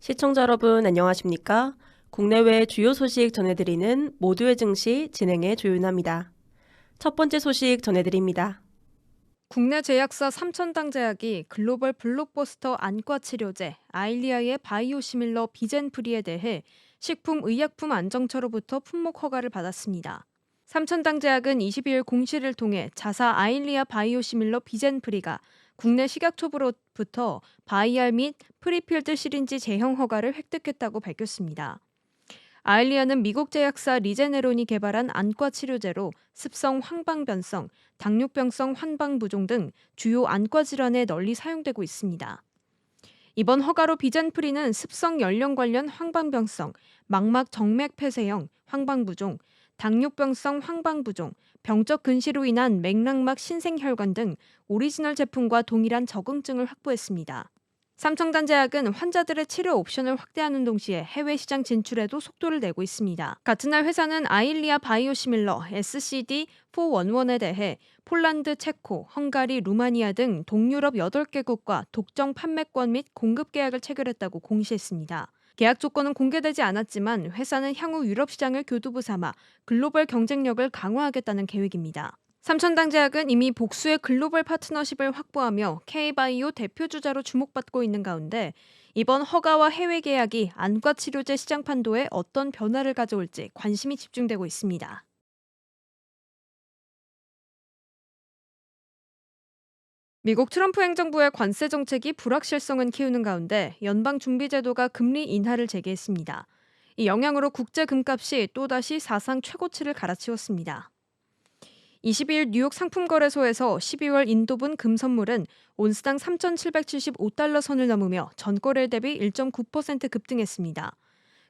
시청자 여러분 안녕하십니까? 국내외 주요 소식 전해드리는 모두의 증시 진행의 조윤아입니다. 첫 번째 소식 전해드립니다. 국내 제약사 삼천당 제약이 글로벌 블록버스터 안과 치료제 아일리아의 바이오시밀러 비젠프리에 대해 식품의약품 안정처로부터 품목 허가를 받았습니다. 삼천당 제약은 22일 공시를 통해 자사 아일리아 바이오시밀러 비젠프리가 국내 식약처로부터 바이알 및 프리필드 시린지 제형 허가를 획득했다고 밝혔습니다. 아일리아는 미국 제약사 리제네론이 개발한 안과 치료제로 습성 황방변성, 당뇨병성 환방부종 등 주요 안과 질환에 널리 사용되고 있습니다. 이번 허가로 비잔프리는 습성 연령 관련 황방변성, 망막 정맥 폐쇄형 황방부종, 당뇨병성 황방부종, 병적 근시로 인한 맥락막 신생혈관 등 오리지널 제품과 동일한 적응증을 확보했습니다. 삼성단제약은 환자들의 치료 옵션을 확대하는 동시에 해외 시장 진출에도 속도를 내고 있습니다. 같은 날 회사는 아일리아 바이오시밀러 SCD-411에 대해 폴란드, 체코, 헝가리, 루마니아 등 동유럽 8개국과 독점 판매권 및 공급 계약을 체결했다고 공시했습니다. 계약 조건은 공개되지 않았지만 회사는 향후 유럽 시장을 교두보 삼아 글로벌 경쟁력을 강화하겠다는 계획입니다. 삼천당제약은 이미 복수의 글로벌 파트너십을 확보하며 K바이오 대표주자로 주목받고 있는 가운데 이번 허가와 해외 계약이 안과 치료제 시장 판도에 어떤 변화를 가져올지 관심이 집중되고 있습니다. 미국 트럼프 행정부의 관세 정책이 불확실성은 키우는 가운데 연방준비제도가 금리 인하를 재개했습니다. 이 영향으로 국제 금값이 또다시 사상 최고치를 갈아치웠습니다. 22일 뉴욕 상품거래소에서 12월 인도분 금 선물은 온스당 3,775달러 선을 넘으며 전거래 대비 1.9% 급등했습니다.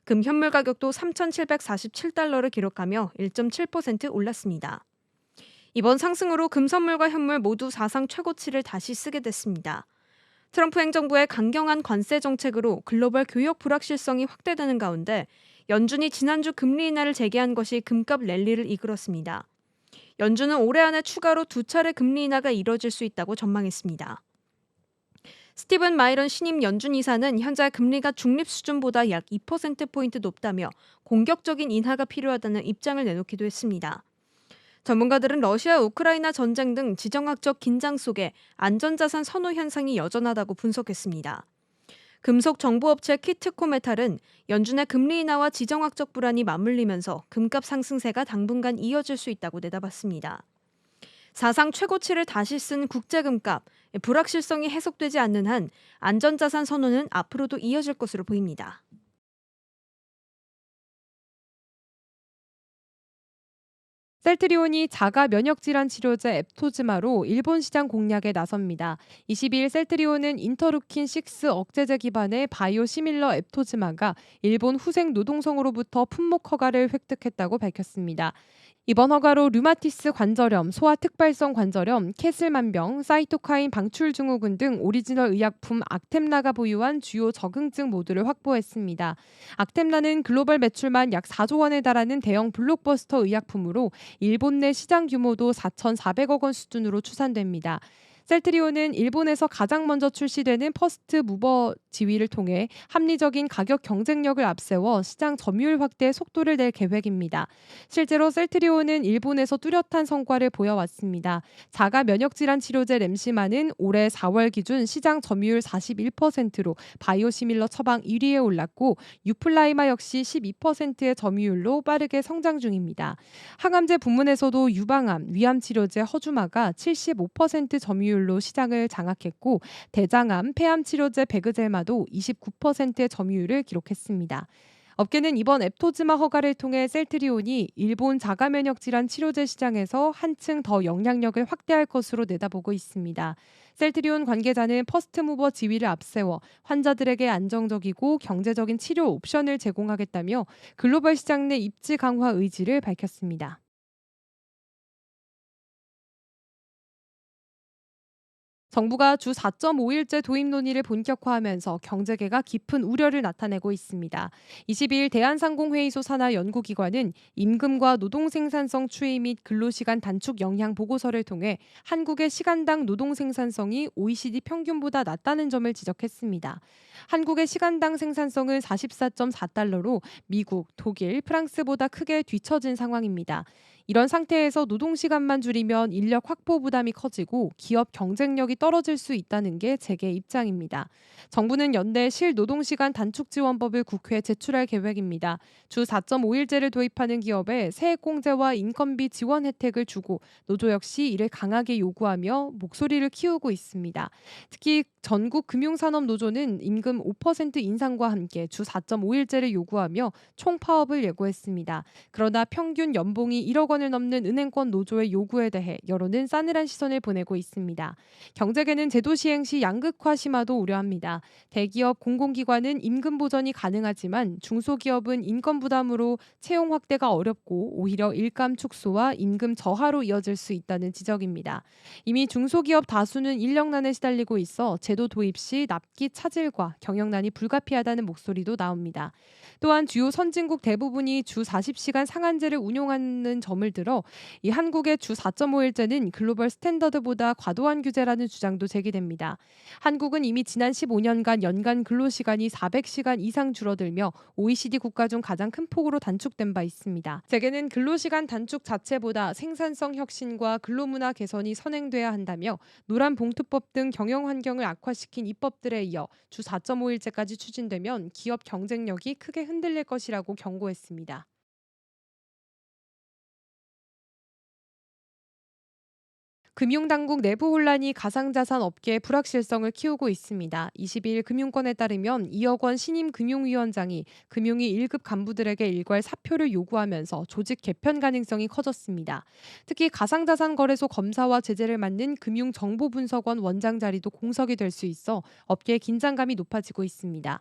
금 현물 가격도 3,747달러를 기록하며 1.7% 올랐습니다. 이번 상승으로 금 선물과 현물 모두 사상 최고치를 다시 쓰게 됐습니다. 트럼프 행정부의 강경한 관세 정책으로 글로벌 교역 불확실성이 확대되는 가운데 연준이 지난주 금리 인하를 재개한 것이 금값 랠리를 이끌었습니다. 연준은 올해 안에 추가로 2차례 금리 인하가 이뤄질 수 있다고 전망했습니다. 스티븐 마이런 신임 연준 이사는 현재 금리가 중립 수준보다 약 2%포인트 높다며 공격적인 인하가 필요하다는 입장을 내놓기도 했습니다. 전문가들은 러시아 우크라이나 전쟁 등 지정학적 긴장 속에 안전자산 선호 현상이 여전하다고 분석했습니다. 금속 정보업체 키트코메탈은 연준의 금리 인하와 지정학적 불안이 맞물리면서 금값 상승세가 당분간 이어질 수 있다고 내다봤습니다. 사상 최고치를 다시 쓴 국제금값, 불확실성이 해석되지 않는 한 안전자산 선호는 앞으로도 이어질 것으로 보입니다. 셀트리온이 자가 면역 질환 치료제 앱토즈마로 일본 시장 공략에 나섭니다. 22일 셀트리온은 인터루킨 6 억제제 기반의 바이오 시밀러 앱토즈마가 일본 후생 노동성으로부터 품목 허가를 획득했다고 밝혔습니다. 이번 허가로 류마티스 관절염, 소아 특발성 관절염, 캐슬만병, 사이토카인 방출 증후군 등 오리지널 의약품 악템라가 보유한 주요 적응증 모두를 확보했습니다. 악템라는 글로벌 매출만 약 4조 원에 달하는 대형 블록버스터 의약품으로 일본 내 시장 규모도 4,400억 원 수준으로 추산됩니다. 셀트리온은 일본에서 가장 먼저 출시되는 퍼스트 무버 지위를 통해 합리적인 가격 경쟁력을 앞세워 시장 점유율 확대에 속도를 낼 계획입니다. 실제로 셀트리온은 일본에서 뚜렷한 성과를 보여왔습니다. 자가 면역 질환 치료제 램시마는 올해 4월 기준 시장 점유율 41%로 바이오시밀러 처방 1위에 올랐고 유플라이마 역시 12%의 점유율로 빠르게 성장 중입니다. 항암제 부문에서도 유방암, 위암 치료제 허주마가 75% 점유율로 시장을 장악했고 대장암, 폐암 치료제 베그젤마도 29%의 점유율을 기록했습니다. 업계는 이번 앱토즈마 허가를 통해 셀트리온이 일본 자가면역 질환 치료제 시장에서 한층 더 영향력을 확대할 것으로 내다보고 있습니다. 셀트리온 관계자는 퍼스트무버 지위를 앞세워 환자들에게 안정적이고 경제적인 치료 옵션을 제공하겠다며 글로벌 시장 내 입지 강화 의지를 밝혔습니다. 정부가 주 4.5일제 도입 논의를 본격화하면서 경제계가 깊은 우려를 나타내고 있습니다. 22일 대한상공회의소 산하 연구기관은 임금과 노동 생산성 추이 및 근로시간 단축 영향 보고서를 통해 한국의 시간당 노동 생산성이 OECD 평균보다 낮다는 점을 지적했습니다. 한국의 시간당 생산성은 44.4달러로 미국, 독일, 프랑스보다 크게 뒤처진 상황입니다. 이런 상태에서 노동시간만 줄이면 인력 확보 부담이 커지고 기업 경쟁력이 떨어질 수 있다는 게 재계 입장입니다. 정부는 연내 실노동시간 단축지원법을 국회에 제출할 계획입니다. 주 4.5일제를 도입하는 기업에 세액공제와 인건비 지원 혜택을 주고 노조 역시 이를 강하게 요구하며 목소리를 키우고 있습니다. 특히 전국금융산업노조는 임금 5% 인상과 함께 주 4.5일제를 요구하며 총파업을 예고했습니다. 그러나 평균 연봉이 1억 원을 넘는 은행권 노조의 요구에 대해 여론은 싸늘한 시선을 보내고 있습니다. 경제계는 제도 시행 시 양극화 심화도 우려합니다. 대기업 공공기관은 임금 보전이 가능하지만 중소기업은 인건 부담으로 채용 확대가 어렵고 오히려 일감 축소와 임금 저하로 이어질 수 있다는 지적입니다. 이미 중소기업 다수는 인력난에 시달리고 있어 제도 도입 시 납기 차질과 경영난이 불가피하다는 목소리도 나옵니다. 또한 주요 선진국 대부분이 주 40시간 상한제를 운용하는 점을 들어 이 한국의 주 4.5일제는 글로벌 스탠더드보다 과도한 규제라는 주장도 제기됩니다. 한국은 이미 지난 15년간 연간 근로시간이 400시간 이상 줄어들며 OECD 국가 중 가장 큰 폭으로 단축된 바 있습니다. 재계는 근로시간 단축 자체보다 생산성 혁신과 근로문화 개선이 선행돼야 한다며 노란봉투법 등 경영 환경을 악화시킨 입법들에 이어 주 4.5일제까지 추진되면 기업 경쟁력이 크게 흔들릴 것이라고 경고했습니다. 금융당국 내부 혼란이 가상자산 업계의 불확실성을 키우고 있습니다. 22일 금융권에 따르면 2억 원 신임 금융위원장이 금융위 1급 간부들에게 일괄 사표를 요구하면서 조직 개편 가능성이 커졌습니다. 특히 가상자산 거래소 검사와 제재를 맡는 금융정보분석원 원장 자리도 공석이 될 수 있어 업계의 긴장감이 높아지고 있습니다.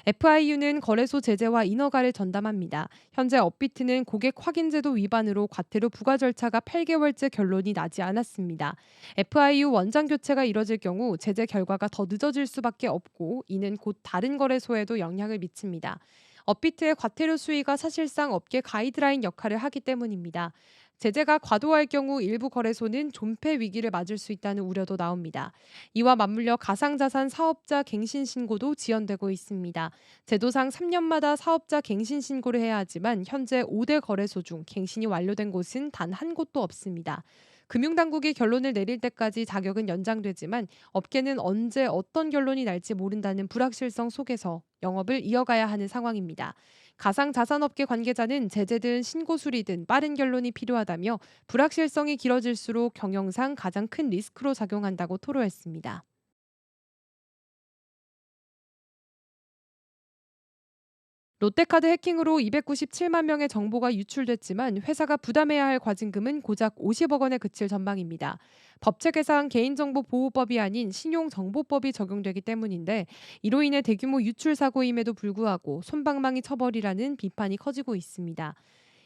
FIU는 거래소 제재와 인허가를 전담합니다. 현재 업비트는 고객 확인제도 위반으로 과태료 부과 절차가 8개월째 결론이 나지 않았습니다. FIU 원장 교체가 이뤄질 경우 제재 결과가 더 늦어질 수밖에 없고 이는 곧 다른 거래소에도 영향을 미칩니다. 업비트의 과태료 수위가 사실상 업계 가이드라인 역할을 하기 때문입니다. 제재가 과도할 경우 일부 거래소는 존폐 위기를 맞을 수 있다는 우려도 나옵니다. 이와 맞물려 가상자산 사업자 갱신 신고도 지연되고 있습니다. 제도상 3년마다 사업자 갱신 신고를 해야 하지만 현재 5대 거래소 중 갱신이 완료된 곳은 단 한 곳도 없습니다. 금융당국이 결론을 내릴 때까지 자격은 연장되지만 업계는 언제 어떤 결론이 날지 모른다는 불확실성 속에서 영업을 이어가야 하는 상황입니다. 가상자산업계 관계자는 제재든 신고 수리든 빠른 결론이 필요하다며 불확실성이 길어질수록 경영상 가장 큰 리스크로 작용한다고 토로했습니다. 롯데카드 해킹으로 297만 명의 정보가 유출됐지만 회사가 부담해야 할 과징금은 고작 50억 원에 그칠 전망입니다. 법체계상 개인정보보호법이 아닌 신용정보법이 적용되기 때문인데 이로 인해 대규모 유출 사고임에도 불구하고 솜방망이 처벌이라는 비판이 커지고 있습니다.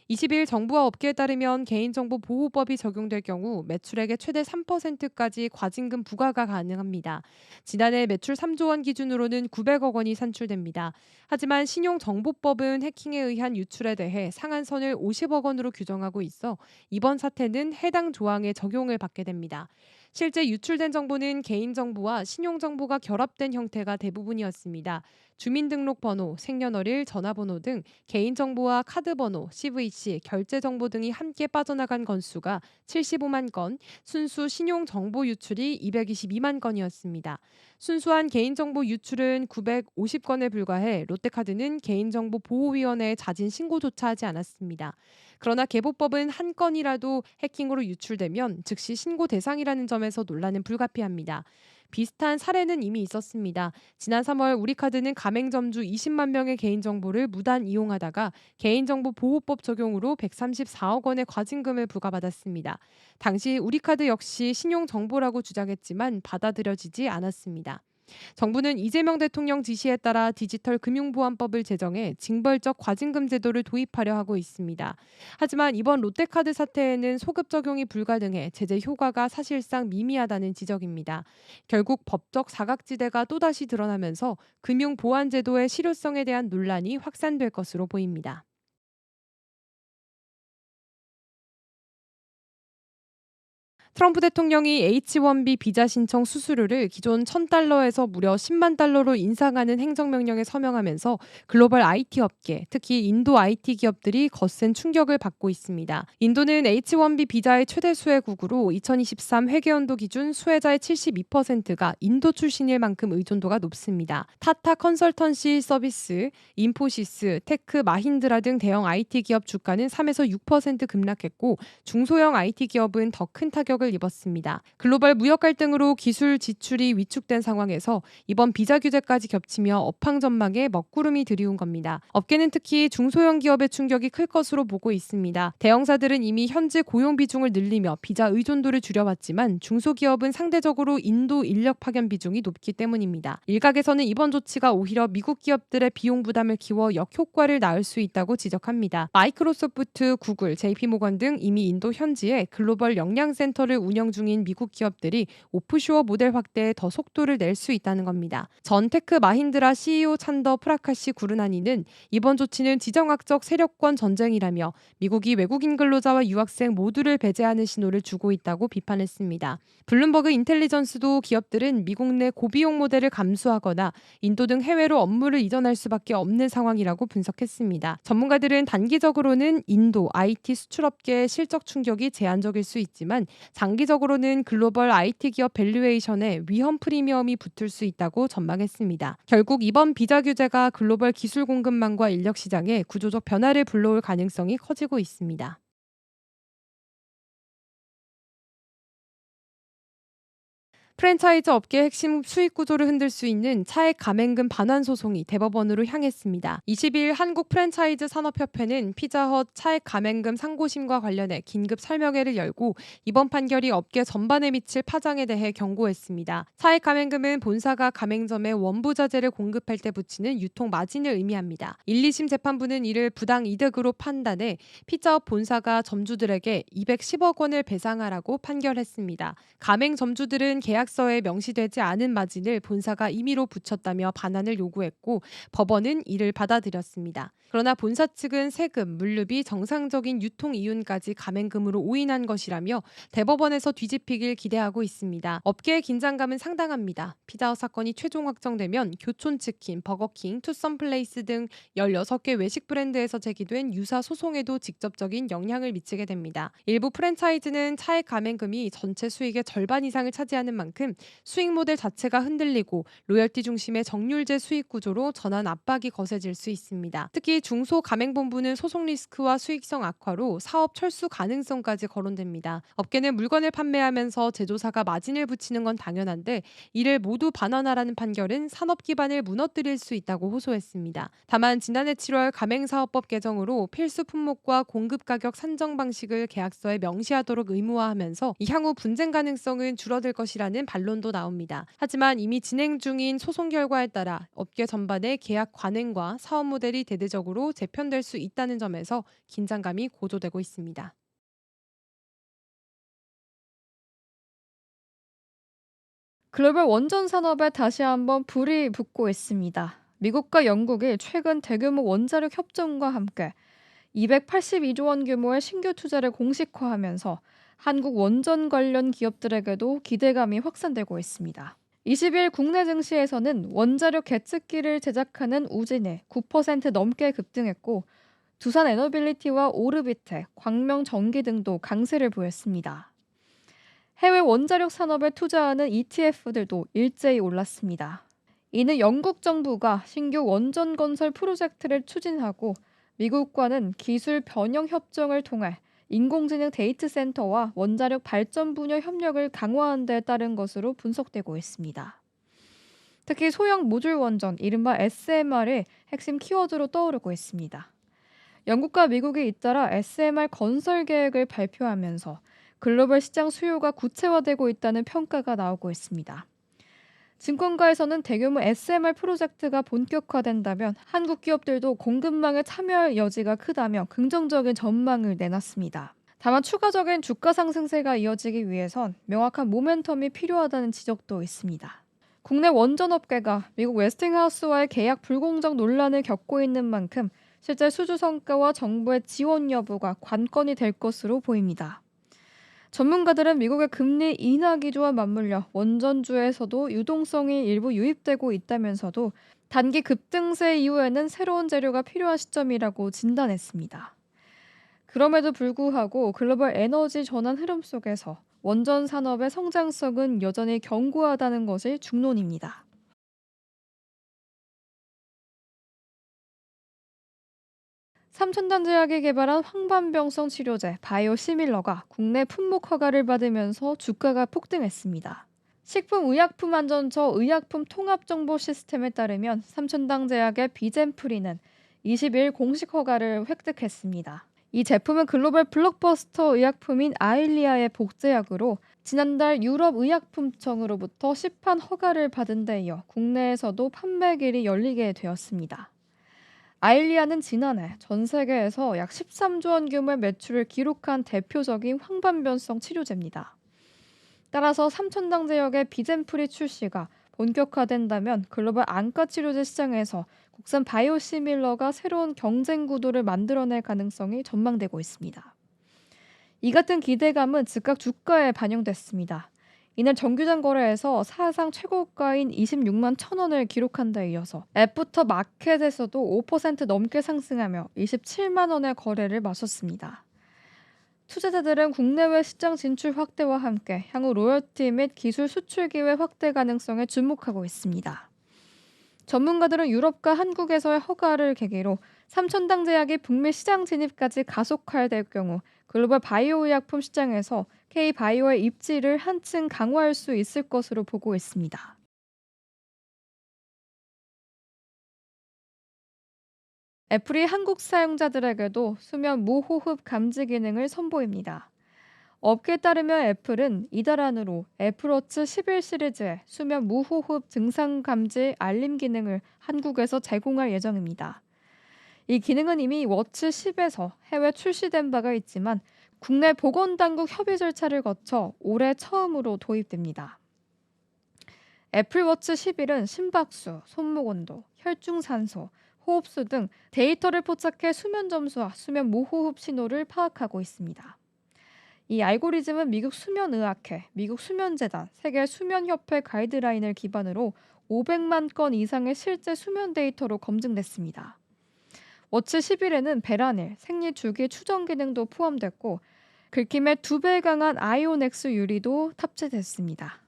20일 정부와 업계에 따르면 개인정보보호법이 적용될 경우 매출액의 최대 3%까지 과징금 부과가 가능합니다. 지난해 매출 3조 원 기준으로는 900억 원이 산출됩니다. 하지만 신용정보법은 해킹에 의한 유출에 대해 상한선을 50억 원으로 규정하고 있어 이번 사태는 해당 조항의 적용을 받게 됩니다. 실제 유출된 정보는 개인정보와 신용정보가 결합된 형태가 대부분이었습니다. 주민등록번호, 생년월일, 전화번호 등 개인정보와 카드번호, CVC, 결제정보 등이 함께 빠져나간 건수가 75만 건, 순수 신용정보 유출이 222만 건이었습니다. 순수한 개인정보 유출은 950건에 불과해 롯데카드는 개인정보보호위원회에 자진 신고조차 하지 않았습니다. 그러나 개보법은 한 건이라도 해킹으로 유출되면 즉시 신고 대상이라는 점에서 논란은 불가피합니다. 비슷한 사례는 이미 있었습니다. 지난 3월 우리카드는 가맹점주 20만 명의 개인정보를 무단 이용하다가 개인정보보호법 적용으로 134억 원의 과징금을 부과받았습니다. 당시 우리카드 역시 신용정보라고 주장했지만 받아들여지지 않았습니다. 정부는 이재명 대통령 지시에 따라 디지털 금융보안법을 제정해 징벌적 과징금 제도를 도입하려 하고 있습니다. 하지만 이번 롯데카드 사태에는 소급 적용이 불가능해 제재 효과가 사실상 미미하다는 지적입니다. 결국 법적 사각지대가 또다시 드러나면서 금융보안제도의 실효성에 대한 논란이 확산될 것으로 보입니다. 트럼프 대통령이 H-1B 비자 신청 수수료를 기존 $1,000에서 무려 $10만 달러로 인상하는 행정명령에 서명하면서 글로벌 IT 업계, 특히 인도 IT 기업들이 거센 충격을 받고 있습니다. 인도는 H-1B 비자의 최대 수혜국으로 2023 회계연도 기준 수혜자의 72%가 인도 출신일 만큼 의존도가 높습니다. 타타 컨설턴시 서비스, 인포시스, 테크, 마힌드라 등 대형 IT 기업 주가는 3에서 6% 급락했고 중소형 IT 기업은 더 큰 타격을 입었습니다. 글로벌 무역 갈등으로 기술 지출이 위축된 상황에서 이번 비자 규제까지 겹치며 업황 전망에 먹구름이 들이운 겁니다. 업계는 특히 중소형 기업의 충격이 클 것으로 보고 있습니다. 대형사들은 이미 현재 고용 비중을 늘리며 비자 의존도를 줄여왔지만 중소기업은 상대적으로 인도 인력 파견 비중이 높기 때문입니다. 일각에서는 이번 조치가 오히려 미국 기업들의 비용 부담을 키워 역효과를 낳을 수 있다고 지적합니다. 마이크로소프트, 구글, JP모건 등 이미 인도 현지에 글로벌 역량센터를 운영 중인 미국 기업들이 오프쇼어 모델 확대에 더 속도를 낼 수 있다는 겁니다. 전 테크 마힌드라 CEO 찬더 프라카시 구르나니는 이번 조치는 지정학적 세력권 전쟁이라며 미국이 외국인 근로자와 유학생 모두를 배제하는 신호를 주고 있다고 비판했습니다. 블룸버그 인텔리전스도 기업들은 미국 내 고비용 모델을 감수하거나 인도 등 해외로 업무를 이전할 수밖에 없는 상황이라고 분석했습니다. 전문가들은 단기적으로는 인도 IT 수출업계의 실적 충격이 제한적일 수 있지만 장기적으로는 글로벌 IT 기업 밸류에이션에 위험 프리미엄이 붙을 수 있다고 전망했습니다. 결국 이번 비자 규제가 글로벌 기술 공급망과 인력 시장에 구조적 변화를 불러올 가능성이 커지고 있습니다. 프랜차이즈 업계의 핵심 수익 구조를 흔들 수 있는 차액 감행금 반환 소송이 대법원으로 향했습니다. 22일 한국 프랜차이즈 산업협회는 피자헛 차액 감행금 상고심과 관련해 긴급 설명회를 열고 이번 판결이 업계 전반에 미칠 파장에 대해 경고했습니다. 차액 감행금은 본사가 가맹점에 원부자재를 공급할 때 붙이는 유통 마진을 의미합니다. 1, 2심 재판부는 이를 부당 이득으로 판단해 피자헛 본사가 점주들에게 210억 원을 배상하라고 판결했습니다. 가맹 점주들은 계약서에 명시되지 않은 마진을 본사가 임의로 붙였다며 반환을 요구했고 법원은 이를 받아들였습니다. 그러나 본사 측은 세금, 물류비, 정상적인 유통 이윤까지 가맹금으로 오인한 것이라며 대법원에서 뒤집히길 기대하고 있습니다. 업계의 긴장감은 상당합니다. 피자헛 사건이 최종 확정되면 교촌치킨, 버거킹, 투썸플레이스 등 16개 외식 브랜드에서 제기된 유사 소송에도 직접적인 영향을 미치게 됩니다. 일부 프랜차이즈는 차액 가맹금이 전체 수익의 절반 이상을 차지하는 만큼 수익 모델 자체가 흔들리고 로열티 중심의 정률제 수익 구조로 전환 압박이 거세질 수 있습니다. 특히 중소 가맹본부는 소송 리스크와 수익성 악화로 사업 철수 가능성까지 거론됩니다. 업계는 물건을 판매하면서 제조사가 마진을 붙이는 건 당연한데 이를 모두 반환하라는 판결은 산업 기반을 무너뜨릴 수 있다고 호소했습니다. 다만 지난해 7월 가맹사업법 개정으로 필수 품목과 공급 가격 산정 방식을 계약서에 명시하도록 의무화하면서 향후 분쟁 가능성은 줄어들 것이라는 반론도 나옵니다. 하지만 이미 진행 중인 소송 결과에 따라 업계 전반의 계약 관행과 사업 모델이 대대적으로 재편될 수 있다는 점에서 긴장감이 고조되고 있습니다. 글로벌 원전 산업에 다시 한번 불이 붙고 있습니다. 미국과 영국이 최근 대규모 원자력 협정과 함께 282조 원 규모의 신규 투자를 공식화하면서 한국 원전 관련 기업들에게도 기대감이 확산되고 있습니다. 20일 국내 증시에서는 원자력 계측기를 제작하는 우진이 9% 넘게 급등했고 두산 에너빌리티와 오르비텍, 광명전기 등도 강세를 보였습니다. 해외 원자력 산업에 투자하는 ETF들도 일제히 올랐습니다. 이는 영국 정부가 신규 원전 건설 프로젝트를 추진하고 미국과는 기술 변형 협정을 통해 인공지능 데이터 센터와 원자력 발전 분야 협력을 강화한 데 따른 것으로 분석되고 있습니다. 특히 소형 모듈 원전, 이른바 SMR이 핵심 키워드로 떠오르고 있습니다. 영국과 미국이 잇따라 SMR 건설 계획을 발표하면서 글로벌 시장 수요가 구체화되고 있다는 평가가 나오고 있습니다. 증권가에서는 대규모 SMR 프로젝트가 본격화된다면 한국 기업들도 공급망에 참여할 여지가 크다며 긍정적인 전망을 내놨습니다. 다만 추가적인 주가 상승세가 이어지기 위해선 명확한 모멘텀이 필요하다는 지적도 있습니다. 국내 원전업계가 미국 웨스팅하우스와의 계약 불공정 논란을 겪고 있는 만큼 실제 수주 성과와 정부의 지원 여부가 관건이 될 것으로 보입니다. 전문가들은 미국의 금리 인하 기조와 맞물려 원전주에서도 유동성이 일부 유입되고 있다면서도 단기 급등세 이후에는 새로운 재료가 필요한 시점이라고 진단했습니다. 그럼에도 불구하고 글로벌 에너지 전환 흐름 속에서 원전 산업의 성장성은 여전히 견고하다는 것이 중론입니다. 삼천단제약이 개발한 황반병성 치료제 바이오시밀러가 국내 품목 허가를 받으면서 주가가 폭등했습니다. 식품의약품안전처 의약품 통합정보 시스템에 따르면 삼천당제약의 비젠프리는 20일 공식 허가를 획득했습니다. 이 제품은 글로벌 블록버스터 의약품인 아일리아의 복제약으로 지난달 유럽의약품청으로부터 시판 허가를 받은 데 이어 국내에서도 판매길이 열리게 되었습니다. 아일리아는 지난해 전 세계에서 약 13조 원 규모의 매출을 기록한 대표적인 황반변성 치료제입니다. 따라서 삼천당제약의 비젠프리 출시가 본격화된다면 글로벌 안과치료제 시장에서 국산 바이오시밀러가 새로운 경쟁 구도를 만들어낼 가능성이 전망되고 있습니다. 이 같은 기대감은 즉각 주가에 반영됐습니다. 이날 정규장 거래에서 사상 최고가인 26만 1,000원을 기록한 데 이어서 애프터 마켓에서도 5% 넘게 상승하며 27만 원의 거래를 마쳤습니다. 투자자들은 국내외 시장 진출 확대와 함께 향후 로열티 및 기술 수출 기회 확대 가능성에 주목하고 있습니다. 전문가들은 유럽과 한국에서의 허가를 계기로 삼천당제약이 북미 시장 진입까지 가속화될 경우 글로벌 바이오 의약품 시장에서 K-바이오의 입지를 한층 강화할 수 있을 것으로 보고 있습니다. 애플이 한국 사용자들에게도 수면 무호흡 감지 기능을 선보입니다. 업계에 따르면 애플은 이달 안으로 애플워치 11 시리즈의 수면 무호흡 증상 감지 알림 기능을 한국에서 제공할 예정입니다. 이 기능은 이미 워치 10에서 해외 출시된 바가 있지만 국내 보건당국 협의 절차를 거쳐 올해 처음으로 도입됩니다. 애플워치 11은 심박수, 손목 온도, 혈중산소, 호흡수 등 데이터를 포착해 수면 점수와 수면 무호흡 신호를 파악하고 있습니다. 이 알고리즘은 미국 수면의학회, 미국 수면재단, 세계 수면협회 가이드라인을 기반으로 500만 건 이상의 실제 수면 데이터로 검증됐습니다. 워치 11에는 베라닐, 생리주기 추정 기능도 포함됐고 긁힘의 2배 강한 아이오넥스 유리도 탑재됐습니다.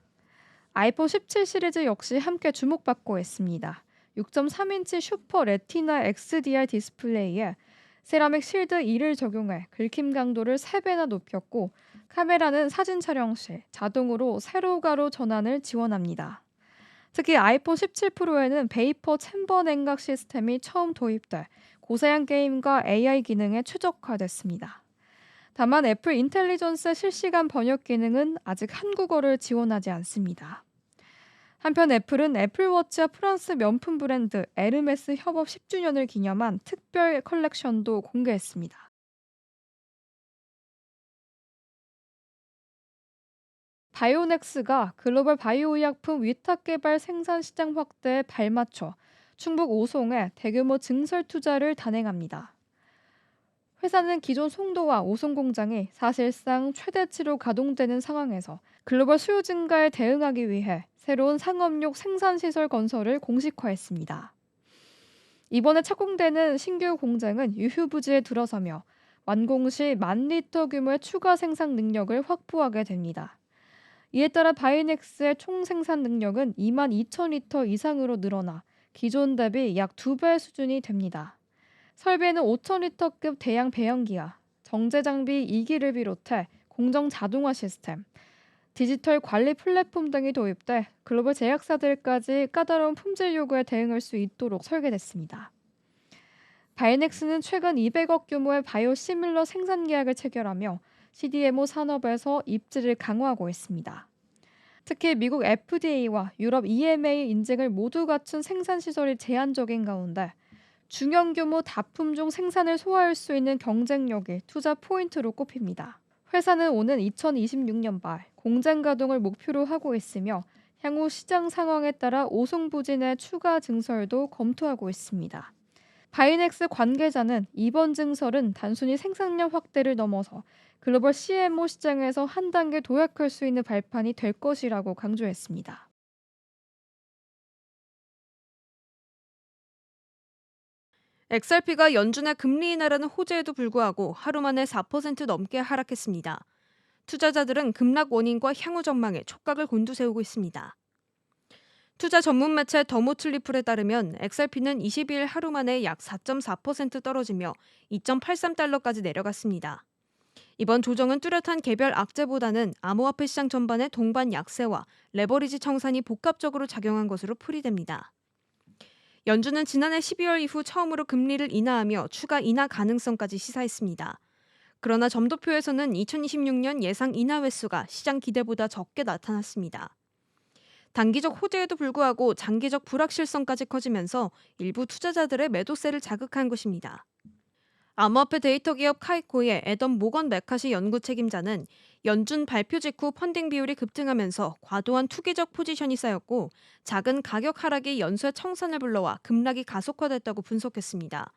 아이폰 17 시리즈 역시 함께 주목받고 있습니다. 6.3인치 슈퍼 레티나 XDR 디스플레이에 세라믹 실드 2를 적용해 긁힘 강도를 3배나 높였고 카메라는 사진 촬영 시 자동으로 세로가로 전환을 지원합니다. 특히 아이폰 17 프로에는 베이퍼 챔버 냉각 시스템이 처음 도입돼 고사양 게임과 AI 기능에 최적화됐습니다. 다만 애플 인텔리전스 실시간 번역 기능은 아직 한국어를 지원하지 않습니다. 한편 애플은 애플워치와 프랑스 명품 브랜드 에르메스 협업 10주년을 기념한 특별 컬렉션도 공개했습니다. 바이오넥스가 글로벌 바이오의약품 위탁 개발 생산 시장 확대에 발맞춰 충북 오송에 대규모 증설 투자를 단행합니다. 회사는 기존 송도와 오송 공장이 사실상 최대치로 가동되는 상황에서 글로벌 수요 증가에 대응하기 위해 새로운 상업용 생산시설 건설을 공식화했습니다. 이번에 착공되는 신규 공장은 유휴부지에 들어서며 완공 시 10,000리터 규모의 추가 생산 능력을 확보하게 됩니다. 이에 따라 바이넥스의 총 생산 능력은 22,000리터 이상으로 늘어나 기존 대비 약 2배 수준이 됩니다. 설비에는 5,000리터급 대양 배연기와 정제 장비 2기를 비롯해 공정 자동화 시스템, 디지털 관리 플랫폼 등이 도입돼 글로벌 제약사들까지 까다로운 품질 요구에 대응할 수 있도록 설계됐습니다. 바이넥스는 최근 200억 규모의 바이오시밀러 생산 계약을 체결하며 CDMO 산업에서 입지를 강화하고 있습니다. 특히 미국 FDA와 유럽 EMA 인증을 모두 갖춘 생산 시설이 제한적인 가운데 중형 규모 다품종 생산을 소화할 수 있는 경쟁력이 투자 포인트로 꼽힙니다. 회사는 오는 2026년 말 공장 가동을 목표로 하고 있으며 향후 시장 상황에 따라 오송부진의 추가 증설도 검토하고 있습니다. 바이넥스 관계자는 이번 증설은 단순히 생산량 확대를 넘어서 글로벌 CMO 시장에서 한 단계 도약할 수 있는 발판이 될 것이라고 강조했습니다. XRP가 연준의 금리 인하라는 호재에도 불구하고 하루 만에 4% 넘게 하락했습니다. 투자자들은 급락 원인과 향후 전망에 촉각을 곤두세우고 있습니다. 투자 전문 매체 더모틀리플에 따르면 XRP는 22일 하루 만에 약 4.4% 떨어지며 2.83달러까지 내려갔습니다. 이번 조정은 뚜렷한 개별 악재보다는 암호화폐 시장 전반의 동반 약세와 레버리지 청산이 복합적으로 작용한 것으로 풀이됩니다. 연준은 지난해 12월 이후 처음으로 금리를 인하하며 추가 인하 가능성까지 시사했습니다. 그러나 점도표에서는 2026년 예상 인하 횟수가 시장 기대보다 적게 나타났습니다. 단기적 호재에도 불구하고 장기적 불확실성까지 커지면서 일부 투자자들의 매도세를 자극한 것입니다. 암호화폐 데이터 기업 카이코의 애덤 모건 메카시 연구 책임자는 연준 발표 직후 펀딩 비율이 급등하면서 과도한 투기적 포지션이 쌓였고 작은 가격 하락이 연쇄 청산을 불러와 급락이 가속화됐다고 분석했습니다.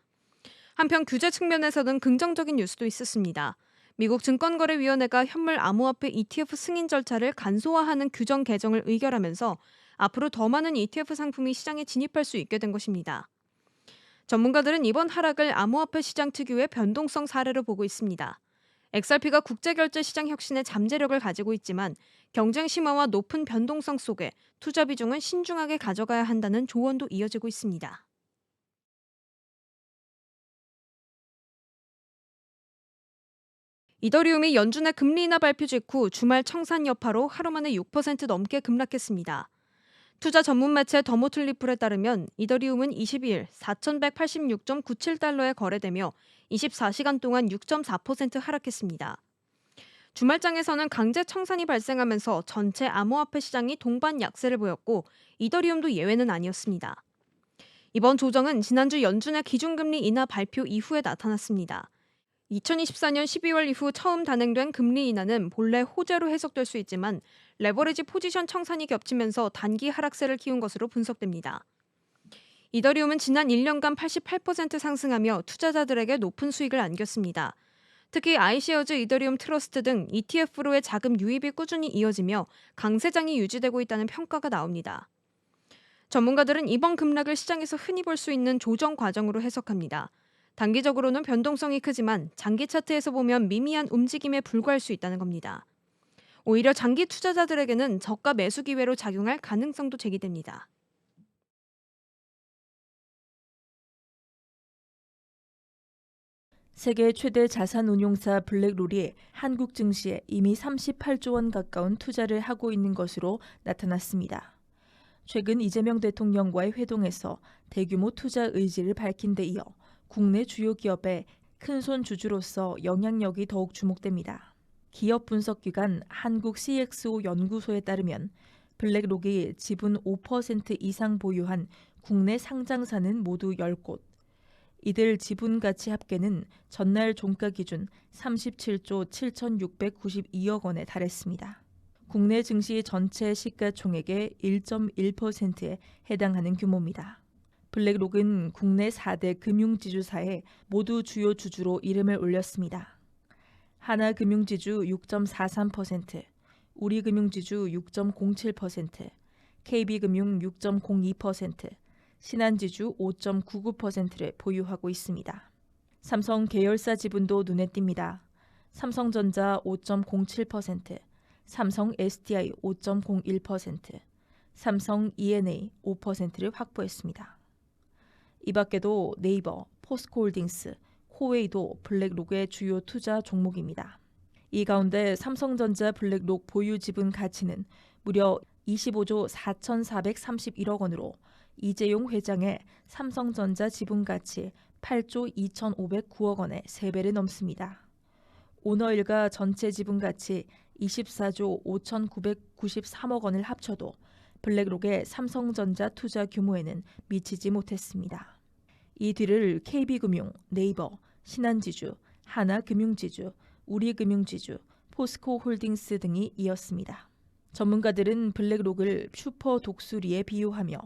한편 규제 측면에서는 긍정적인 뉴스도 있었습니다. 미국 증권거래위원회가 현물 암호화폐 ETF 승인 절차를 간소화하는 규정 개정을 의결하면서 앞으로 더 많은 ETF 상품이 시장에 진입할 수 있게 된 것입니다. 전문가들은 이번 하락을 암호화폐 시장 특유의 변동성 사례로 보고 있습니다. XRP가 국제결제 시장 혁신의 잠재력을 가지고 있지만 경쟁 심화와 높은 변동성 속에 투자 비중은 신중하게 가져가야 한다는 조언도 이어지고 있습니다. 이더리움이 연준의 금리 인하 발표 직후 주말 청산 여파로 하루 만에 6% 넘게 급락했습니다. 투자 전문 매체 더모틀리플에 따르면 이더리움은 22일 4,186.97달러에 거래되며 24시간 동안 6.4% 하락했습니다. 주말장에서는 강제 청산이 발생하면서 전체 암호화폐 시장이 동반 약세를 보였고 이더리움도 예외는 아니었습니다. 이번 조정은 지난주 연준의 기준금리 인하 발표 이후에 나타났습니다. 2024년 12월 이후 처음 단행된 금리 인하는 본래 호재로 해석될 수 있지만 레버리지 포지션 청산이 겹치면서 단기 하락세를 키운 것으로 분석됩니다. 이더리움은 지난 1년간 88% 상승하며 투자자들에게 높은 수익을 안겼습니다. 특히 아이쉐어즈 이더리움 트러스트 등 ETF로의 자금 유입이 꾸준히 이어지며 강세장이 유지되고 있다는 평가가 나옵니다. 전문가들은 이번 급락을 시장에서 흔히 볼 수 있는 조정 과정으로 해석합니다. 단기적으로는 변동성이 크지만 장기 차트에서 보면 미미한 움직임에 불과할 수 있다는 겁니다. 오히려 장기 투자자들에게는 저가 매수 기회로 작용할 가능성도 제기됩니다. 세계 최대 자산운용사 블랙롤이 한국 증시에 이미 38조 원 가까운 투자를 하고 있는 것으로 나타났습니다. 최근 이재명 대통령과의 회동에서 대규모 투자 의지를 밝힌 데 이어 국내 주요 기업의 큰손 주주로서 영향력이 더욱 주목됩니다. 기업 분석기관 한국 CXO 연구소에 따르면 블랙록이 지분 5% 이상 보유한 국내 상장사는 모두 10곳, 이들 지분 가치 합계는 전날 종가 기준 37조 7,692억 원에 달했습니다. 국내 증시 전체 시가총액의 1.1%에 해당하는 규모입니다. 블랙록은 국내 4대 금융지주사에 모두 주요 주주로 이름을 올렸습니다. 하나금융지주 6.43%, 우리금융지주 6.07%, KB금융 6.02%, 신한지주 5.99%를 보유하고 있습니다. 삼성 계열사 지분도 눈에 띕니다. 삼성전자 5.07%, 삼성 SDI 5.01%, 삼성 E&A 5%를 확보했습니다. 이 밖에도 네이버, 포스코홀딩스, 코웨이도 블랙록의 주요 투자 종목입니다. 이 가운데 삼성전자 블랙록 보유 지분 가치는 무려 25조 4,431억 원으로 이재용 회장의 삼성전자 지분 가치 8조 2,509억 원의 3배를 넘습니다. 오너일가 전체 지분 가치 24조 5,993억 원을 합쳐도 블랙록의 삼성전자 투자 규모에는 미치지 못했습니다. 이 뒤를 KB금융, 네이버, 신한지주, 하나금융지주, 우리금융지주, 포스코홀딩스 등이 이었습니다. 전문가들은 블랙록을 슈퍼 독수리에 비유하며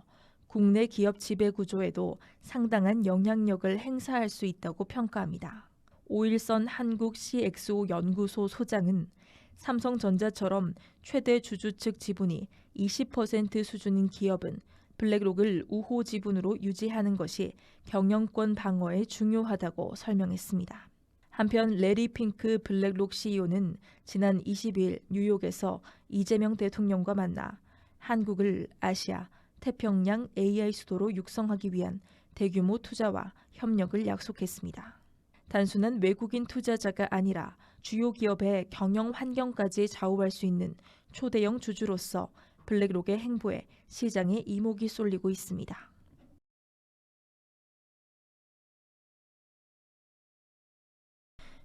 국내 기업 지배 구조에도 상당한 영향력을 행사할 수 있다고 평가합니다. 오일선 한국 CXO 연구소 소장은 삼성전자처럼 최대 주주 측 지분이 20% 수준인 기업은 블랙록을 우호 지분으로 유지하는 것이 경영권 방어에 중요하다고 설명했습니다. 한편 레리 핑크 블랙록 CEO는 지난 20일 뉴욕에서 이재명 대통령과 만나 한국을 아시아, 태평양 AI 수도로 육성하기 위한 대규모 투자와 협력을 약속했습니다. 단순한 외국인 투자자가 아니라 주요 기업의 경영 환경까지 좌우할 수 있는 초대형 주주로서 블랙록의 행보에 시장의 이목이 쏠리고 있습니다.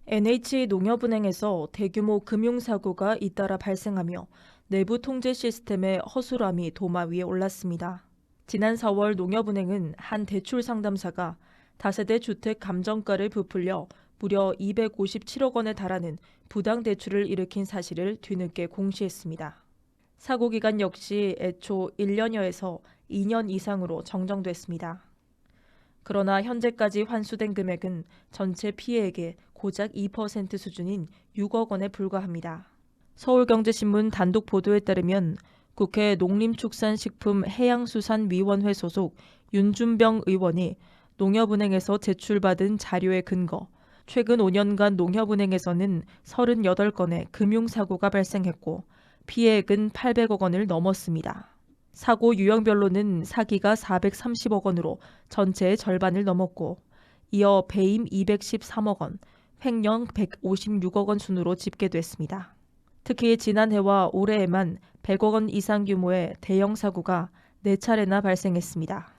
NH농협은행에서 대규모 금융사고가 잇따라 발생하며 내부 통제 시스템의 허술함이 도마 위에 올랐습니다. 지난 4월 농협은행은 한 대출 상담사가 다세대 주택 감정가를 부풀려 무려 257억 원에 달하는 부당 대출을 일으킨 사실을 뒤늦게 공시했습니다. 사고 기간 역시 애초 1년여에서 2년 이상으로 정정됐습니다. 그러나 현재까지 환수된 금액은 전체 피해액의 고작 2% 수준인 6억 원에 불과합니다. 서울경제신문 단독 보도에 따르면 국회 농림축산식품해양수산위원회 소속 윤준병 의원이 농협은행에서 제출받은 자료에 근거 최근 5년간 농협은행에서는 38건의 금융사고가 발생했고 피해액은 800억 원을 넘었습니다. 사고 유형별로는 사기가 430억 원으로 전체의 절반을 넘었고 이어 배임 213억 원, 횡령 156억 원 순으로 집계됐습니다. 특히 지난해와 올해에만 100억 원 이상 규모의 대형 사고가 4차례나 발생했습니다.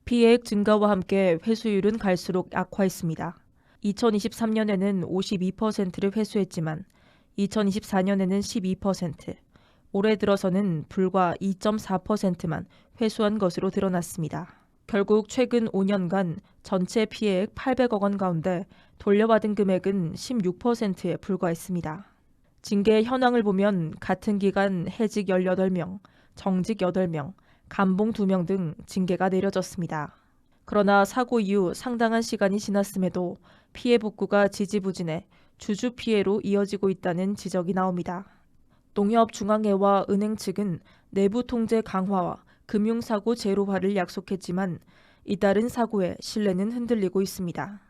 피해액 증가와 함께 회수율은 갈수록 악화했습니다. 2023년에는 52%를 회수했지만 2024년에는 12%, 올해 들어서는 불과 2.4%만 회수한 것으로 드러났습니다. 결국 최근 5년간 전체 피해액 800억 원 가운데 돌려받은 금액은 16%에 불과했습니다. 징계 현황을 보면 같은 기간 해직 18명, 정직 8명, 감봉 2명 등 징계가 내려졌습니다. 그러나 사고 이후 상당한 시간이 지났음에도 피해 복구가 지지부진해 주주 피해로 이어지고 있다는 지적이 나옵니다. 농협중앙회와 은행 측은 내부 통제 강화와 금융사고 제로화를 약속했지만 잇따른 사고에 신뢰는 흔들리고 있습니다.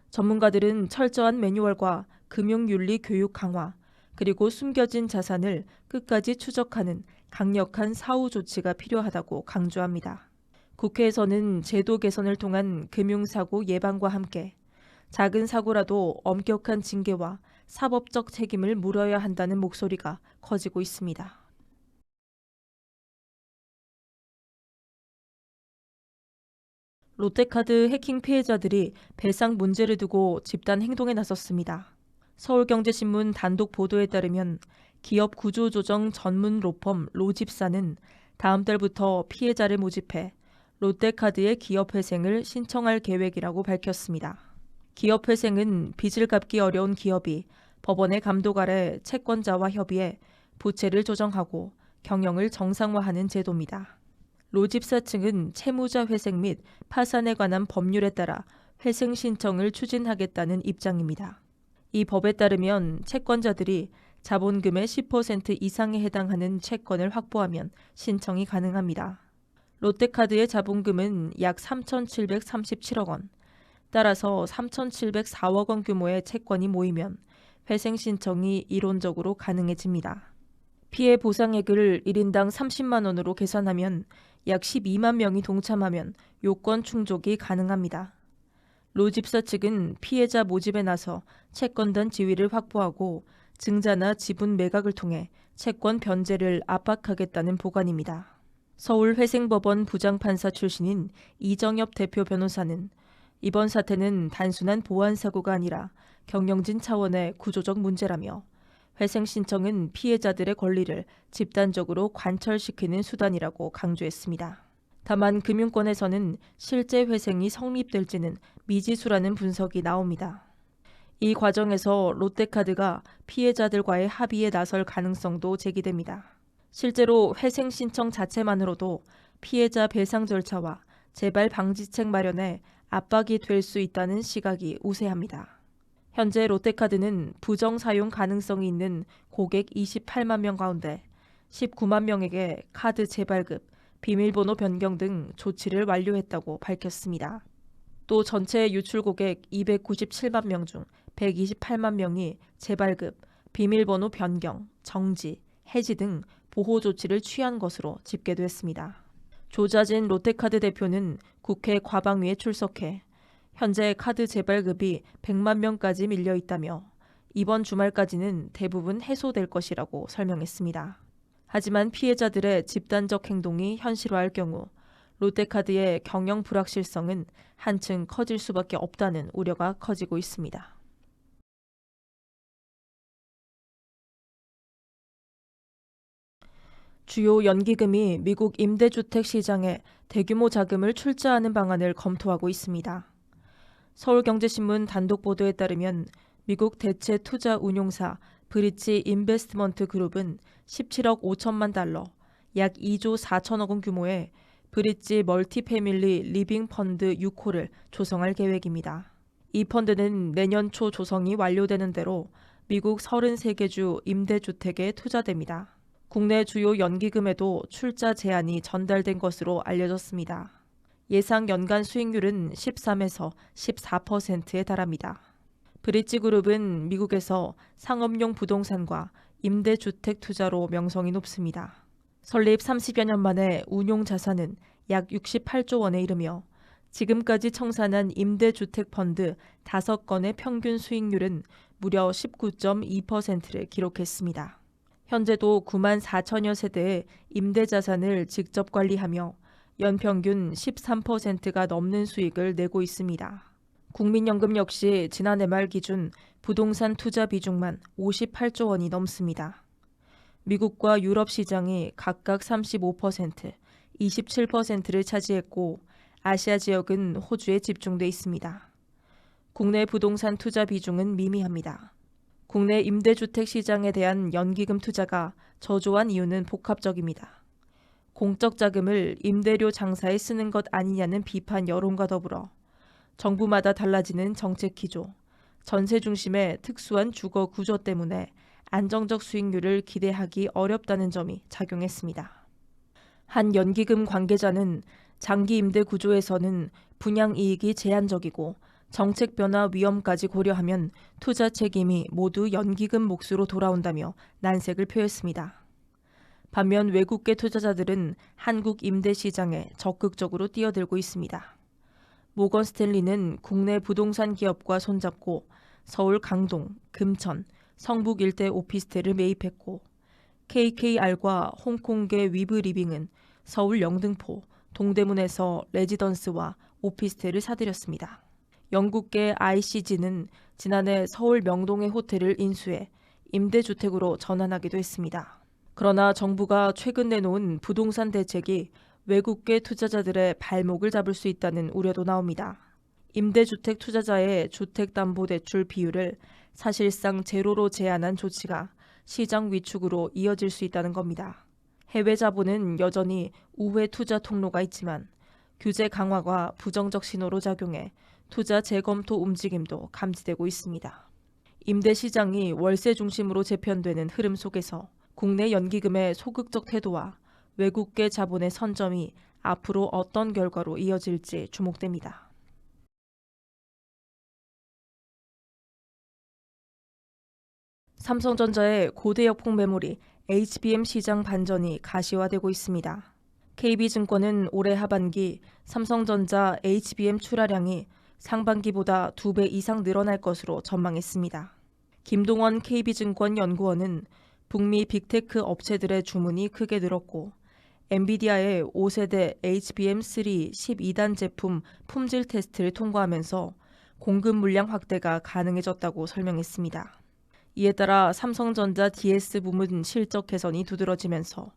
전문가들은 철저한 매뉴얼과 금융윤리 교육 강화, 그리고 숨겨진 자산을 끝까지 추적하는 강력한 사후 조치가 필요하다고 강조합니다. 국회에서는 제도 개선을 통한 금융사고 예방과 함께 작은 사고라도 엄격한 징계와 사법적 책임을 물어야 한다는 목소리가 커지고 있습니다. 롯데카드 해킹 피해자들이 배상 문제를 두고 집단 행동에 나섰습니다. 서울경제신문 단독 보도에 따르면 기업 구조조정 전문 로펌 로집사는 다음 달부터 피해자를 모집해 롯데카드의 기업회생을 신청할 계획이라고 밝혔습니다. 기업회생은 빚을 갚기 어려운 기업이 법원의 감독 아래 채권자와 협의해 부채를 조정하고 경영을 정상화하는 제도입니다. 로집사 측은 채무자 회생 및 파산에 관한 법률에 따라 회생 신청을 추진하겠다는 입장입니다. 이 법에 따르면 채권자들이 자본금의 10% 이상에 해당하는 채권을 확보하면 신청이 가능합니다. 롯데카드의 자본금은 약 3,737억 원, 따라서 3,704억 원 규모의 채권이 모이면 회생 신청이 이론적으로 가능해집니다. 피해 보상액을 1인당 30만 원으로 계산하면 약 12만 명이 동참하면 요건 충족이 가능합니다. 로집사 측은 피해자 모집에 나서 채권단 지위를 확보하고 증자나 지분 매각을 통해 채권 변제를 압박하겠다는 보관입니다. 서울회생법원 부장판사 출신인 이정엽 대표 변호사는 이번 사태는 단순한 보안 사고가 아니라 경영진 차원의 구조적 문제라며 회생 신청은 피해자들의 권리를 집단적으로 관철시키는 수단이라고 강조했습니다. 다만 금융권에서는 실제 회생이 성립될지는 미지수라는 분석이 나옵니다. 이 과정에서 롯데카드가 피해자들과의 합의에 나설 가능성도 제기됩니다. 실제로 회생 신청 자체만으로도 피해자 배상 절차와 재발 방지책 마련에 압박이 될 수 있다는 시각이 우세합니다. 현재 롯데카드는 부정 사용 가능성이 있는 고객 28만 명 가운데 19만 명에게 카드 재발급, 비밀번호 변경 등 조치를 완료했다고 밝혔습니다. 또 전체 유출 고객 297만 명 중 128만 명이 재발급, 비밀번호 변경, 정지, 해지 등 보호 조치를 취한 것으로 집계됐습니다. 조자진 롯데카드 대표는 국회 과방위에 출석해 현재 카드 재발급이 100만 명까지 밀려 있다며 이번 주말까지는 대부분 해소될 것이라고 설명했습니다. 하지만 피해자들의 집단적 행동이 현실화할 경우 롯데카드의 경영 불확실성은 한층 커질 수밖에 없다는 우려가 커지고 있습니다. 주요 연기금이 미국 임대주택 시장에 대규모 자금을 출자하는 방안을 검토하고 있습니다. 서울경제신문 단독 보도에 따르면 미국 대체 투자 운용사 브릿지 인베스트먼트 그룹은 17억 5천만 달러, 약 2조 4천억 원 규모의 브릿지 멀티패밀리 리빙 펀드 6호를 조성할 계획입니다. 이 펀드는 내년 초 조성이 완료되는 대로 미국 33개 주 임대주택에 투자됩니다. 국내 주요 연기금에도 출자 제안이 전달된 것으로 알려졌습니다. 예상 연간 수익률은 13에서 14%에 달합니다. 브릿지그룹은 미국에서 상업용 부동산과 임대주택 투자로 명성이 높습니다. 설립 30여 년 만에 운용 자산은 약 68조 원에 이르며 지금까지 청산한 임대주택 펀드 5건의 평균 수익률은 무려 19.2%를 기록했습니다. 현재도 9만 4천여 세대의 임대자산을 직접 관리하며 연평균 13%가 넘는 수익을 내고 있습니다. 국민연금 역시 지난해 말 기준 부동산 투자 비중만 58조 원이 넘습니다. 미국과 유럽 시장이 각각 35%, 27%를 차지했고 아시아 지역은 호주에 집중돼 있습니다. 국내 부동산 투자 비중은 미미합니다. 국내 임대주택 시장에 대한 연기금 투자가 저조한 이유는 복합적입니다. 공적 자금을 임대료 장사에 쓰는 것 아니냐는 비판 여론과 더불어 정부마다 달라지는 정책 기조, 전세 중심의 특수한 주거 구조 때문에 안정적 수익률을 기대하기 어렵다는 점이 작용했습니다. 한 연기금 관계자는 장기 임대 구조에서는 분양 이익이 제한적이고 정책 변화 위험까지 고려하면 투자 책임이 모두 연기금 몫으로 돌아온다며 난색을 표했습니다. 반면 외국계 투자자들은 한국 임대 시장에 적극적으로 뛰어들고 있습니다. 모건 스탠리는 국내 부동산 기업과 손잡고 서울 강동, 금천, 성북 일대 오피스텔을 매입했고 KKR과 홍콩계 위브리빙은 서울 영등포, 동대문에서 레지던스와 오피스텔을 사들였습니다. 영국계 ICG는 지난해 서울 명동의 호텔을 인수해 임대주택으로 전환하기도 했습니다. 그러나 정부가 최근 내놓은 부동산 대책이 외국계 투자자들의 발목을 잡을 수 있다는 우려도 나옵니다. 임대주택 투자자의 주택담보대출 비율을 사실상 제로로 제한한 조치가 시장 위축으로 이어질 수 있다는 겁니다. 해외 자본은 여전히 우회 투자 통로가 있지만 규제 강화가 부정적 신호로 작용해 투자 재검토 움직임도 감지되고 있습니다. 임대 시장이 월세 중심으로 재편되는 흐름 속에서 국내 연기금의 소극적 태도와 외국계 자본의 선점이 앞으로 어떤 결과로 이어질지 주목됩니다. 삼성전자의 고대역폭 메모리 HBM 시장 반전이 가시화되고 있습니다. KB증권은 올해 하반기 삼성전자 HBM 출하량이 상반기보다 2배 이상 늘어날 것으로 전망했습니다. 김동원 KB증권 연구원은 북미 빅테크 업체들의 주문이 크게 늘었고 엔비디아의 5세대 HBM3 12단 제품 품질 테스트를 통과하면서 공급 물량 확대가 가능해졌다고 설명했습니다. 이에 따라 삼성전자 DS 부문 실적 개선이 두드러지면서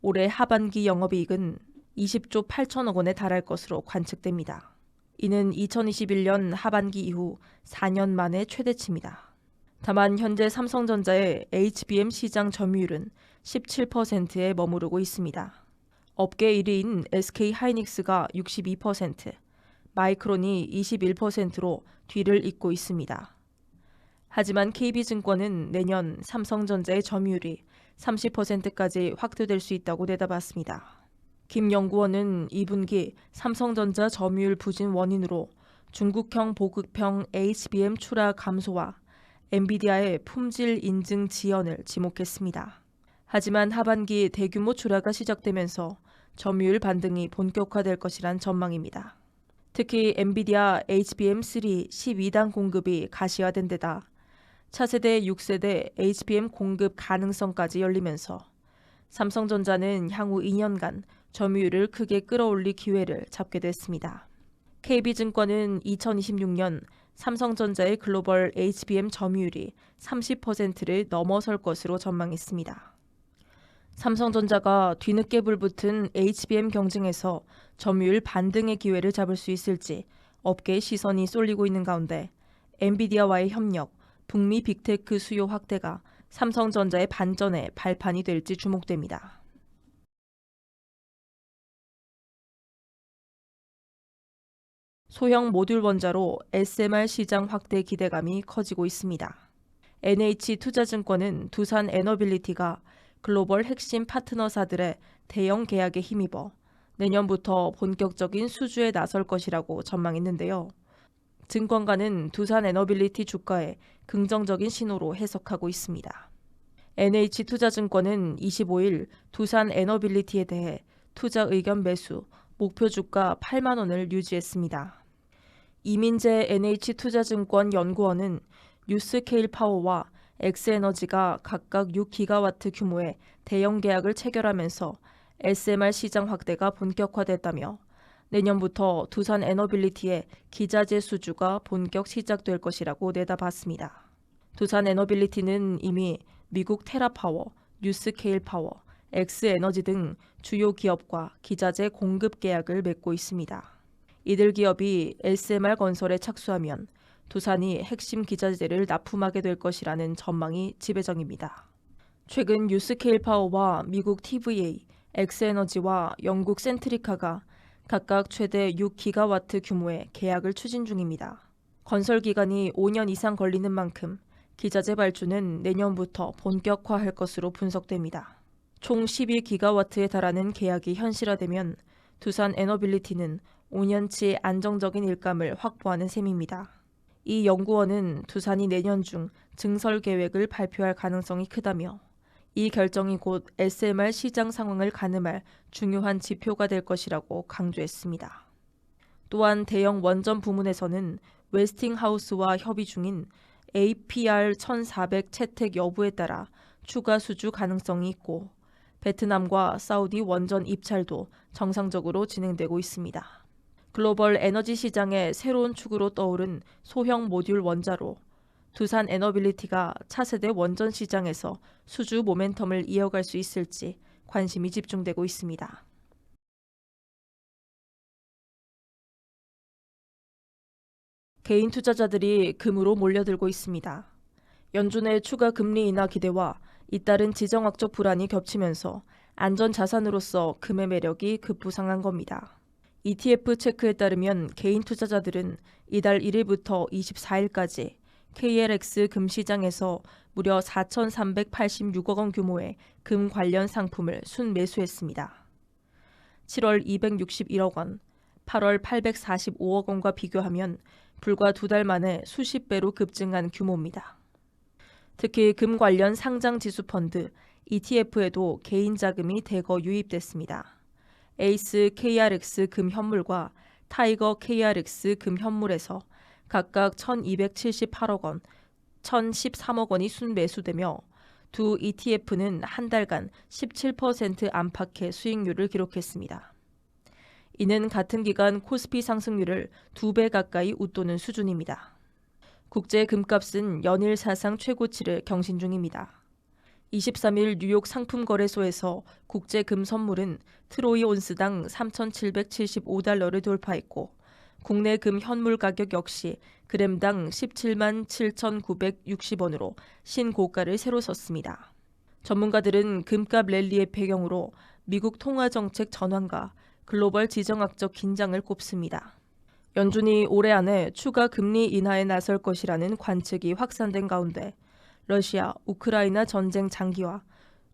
올해 하반기 영업이익은 20조 8천억 원에 달할 것으로 관측됩니다. 이는 2021년 하반기 이후 4년 만의 최대치입니다. 다만 현재 삼성전자의 HBM 시장 점유율은 17%에 머무르고 있습니다. 업계 1위인 SK하이닉스가 62%, 마이크론이 21%로 뒤를 잇고 있습니다. 하지만 KB증권은 내년 삼성전자의 점유율이 30%까지 확대될 수 있다고 내다봤습니다. 김 연구원은 2분기 삼성전자 점유율 부진 원인으로 중국형 보급형 HBM 출하 감소와 엔비디아의 품질 인증 지연을 지목했습니다. 하지만 하반기 대규모 출하가 시작되면서 점유율 반등이 본격화될 것이란 전망입니다. 특히 엔비디아 HBM3 12단 공급이 가시화된 데다 차세대 6세대 HBM 공급 가능성까지 열리면서 삼성전자는 향후 2년간 점유율을 크게 끌어올릴 기회를 잡게 됐습니다. KB증권은 2026년 삼성전자의 글로벌 HBM 점유율이 30%를 넘어설 것으로 전망했습니다. 삼성전자가 뒤늦게 불붙은 HBM 경쟁에서 점유율 반등의 기회를 잡을 수 있을지 업계의 시선이 쏠리고 있는 가운데 엔비디아와의 협력, 북미 빅테크 수요 확대가 삼성전자의 반전의 발판이 될지 주목됩니다. 소형 모듈 원자로 SMR 시장 확대 기대감이 커지고 있습니다. NH투자증권은 두산 에너빌리티가 글로벌 핵심 파트너사들의 대형 계약에 힘입어 내년부터 본격적인 수주에 나설 것이라고 전망했는데요. 증권가는 두산 에너빌리티 주가에 긍정적인 신호로 해석하고 있습니다. NH투자증권은 25일 두산 에너빌리티에 대해 투자 의견 매수, 목표 주가 8만 원을 유지했습니다. 이민재 NH투자증권 연구원은 뉴스케일 파워와 엑스에너지가 각각 6기가와트 규모의 대형 계약을 체결하면서 SMR 시장 확대가 본격화됐다며 내년부터 두산 에너빌리티의 기자재 수주가 본격 시작될 것이라고 내다봤습니다. 두산 에너빌리티는 이미 미국 테라파워, 뉴스케일 파워, 엑스에너지 등 주요 기업과 기자재 공급 계약을 맺고 있습니다. 이들 기업이 SMR 건설에 착수하면 두산이 핵심 기자재를 납품하게 될 것이라는 전망이 지배적입니다. 최근 뉴스케일 파워와 미국 TVA, 엑스에너지와 영국 센트리카가 각각 최대 6기가와트 규모의 계약을 추진 중입니다. 건설 기간이 5년 이상 걸리는 만큼 기자재 발주는 내년부터 본격화할 것으로 분석됩니다. 총 12기가와트에 달하는 계약이 현실화되면 두산 에너빌리티는 5년치 안정적인 일감을 확보하는 셈입니다. 이 연구원은 두산이 내년 중 증설 계획을 발표할 가능성이 크다며 이 결정이 곧 SMR 시장 상황을 가늠할 중요한 지표가 될 것이라고 강조했습니다. 또한 대형 원전 부문에서는 웨스팅하우스와 협의 중인 APR 1400 채택 여부에 따라 추가 수주 가능성이 있고 베트남과 사우디 원전 입찰도 정상적으로 진행되고 있습니다. 글로벌 에너지 시장의 새로운 축으로 떠오른 소형 모듈 원자로 두산 에너빌리티가 차세대 원전 시장에서 수주 모멘텀을 이어갈 수 있을지 관심이 집중되고 있습니다. 개인 투자자들이 금으로 몰려들고 있습니다. 연준의 추가 금리 인하 기대와 잇따른 지정학적 불안이 겹치면서 안전 자산으로서 금의 매력이 급부상한 겁니다. ETF 체크에 따르면 개인 투자자들은 이달 1일부터 24일까지 KLX 금시장에서 무려 4,386억 원 규모의 금 관련 상품을 순매수했습니다. 7월 261억 원, 8월 845억 원과 비교하면 불과 2달 만에 수십 배로 급증한 규모입니다. 특히 금 관련 상장 지수 펀드 ETF에도 개인 자금이 대거 유입됐습니다. 에이스 KRX 금 현물과 타이거 KRX 금 현물에서 각각 1,278억 원, 1,013억 원이 순매수되며 두 ETF는 한 달간 17% 안팎의 수익률을 기록했습니다. 이는 같은 기간 코스피 상승률을 2배 가까이 웃도는 수준입니다. 국제 금값은 연일 사상 최고치를 경신 중입니다. 23일 뉴욕 상품거래소에서 국제 금 선물은 트로이 온스당 3,775달러를 돌파했고 국내 금 현물 가격 역시 그램당 17만 7,960원으로 신고가를 새로 썼습니다. 전문가들은 금값 랠리의 배경으로 미국 통화정책 전환과 글로벌 지정학적 긴장을 꼽습니다. 연준이 올해 안에 추가 금리 인하에 나설 것이라는 관측이 확산된 가운데 러시아, 우크라이나 전쟁 장기화,